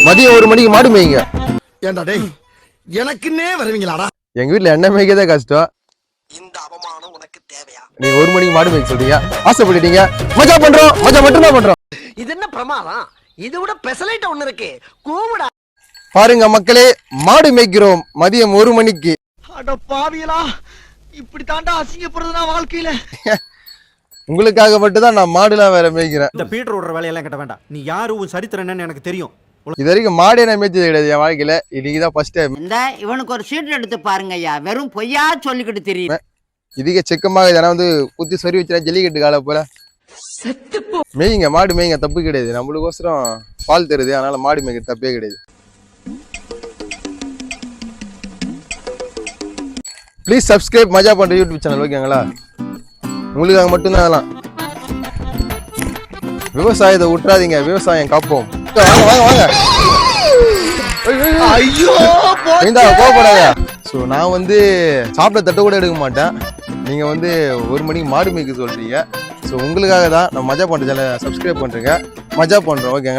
மதியம் 1 மணிக்கு மாடு மேய்ங்க. ஏண்டா டேய் எனக்குன்னே வருவீங்களாடா? எங்க வீட்டுல என்ன மேய்க்கதே கஷ்டம். இந்த அவமானம் உனக்கு தேவையா? நீங்க 1 மணிக்கு மாடு மேய்க்க சொல்றீங்க, ஆசைப்பட்டுட்டீங்க. மஜா பண்றோம், மஜா மட்டும் தான் பண்றோம். இது என்ன பிரமாதம்? இது விட பெசலைட் ஒண்ணு இருக்கு, கூவுடா. பாருங்க மக்களே, மாடு மேய்க்கிறோம் மதியம் 1 மணிக்கு. அட பாவியலா, இப்படி தாண்டா அசிங்கப்படுறதுனா வாழ்க்கையில. உங்களுக்காக மட்டும் தான் நான் மாடுலாம் வேற மேய்க்கிறேன். இந்த பீட்டர் ஓடுற வேலையெல்லாம் கட்ட வேண்டாம். நீ யாரு, உன் சரித்திரம் என்னன்னு எனக்கு தெரியும். இது வரைக்கும் மாடே நான் மேய்ச்சது கிடையாது என் வாழ்க்கையில. இன்னைக்குதான் ஃபர்ஸ்ட் டைம். இந்த இவனுக்கு ஒரு சீட் எடுத்து பாருங்க ஐயா, வெறும் பொய்யா சொல்லிக்கிட்டு தெரியும். இதுக்கு செக்கமாக இதெல்லாம் வந்து குத்தி சொறி வச்சுனா ஜல்லிக்கட்டு கால போல மேய்ங்க, மாடு மேய்ங்க, தப்பு கிடையாது. நம்மளுக்கோசரம் பால் தருது, அதனால மாடு மேய்க்க தப்பே கிடையாது. ப்ளீஸ் சப்ஸ்கிரைப் மஜா பண்ற யூடியூப் சேனல், ஓகேங்களா? உங்களுக்காக மட்டும்தான் அதெல்லாம். விவசாயத்தை விட்டுறாதீங்க, விவசாயம் காப்போம். வாங்க வாங்க வாங்க. ஐயோ கோபப்படாத. ஸோ நான் வந்து சாப்பிட தட்ட கூட எடுக்க மாட்டேன். நீங்கள் வந்து 1 மணிக்கு மாடு மேய்க்க சொல்கிறீங்க. ஸோ உங்களுக்காக தான் நான் மஜா பண்ணுற சேனலை சப்ஸ்கிரைப் பண்ணுறேங்க, மஜா பண்ணுறோம், ஓகேங்களா?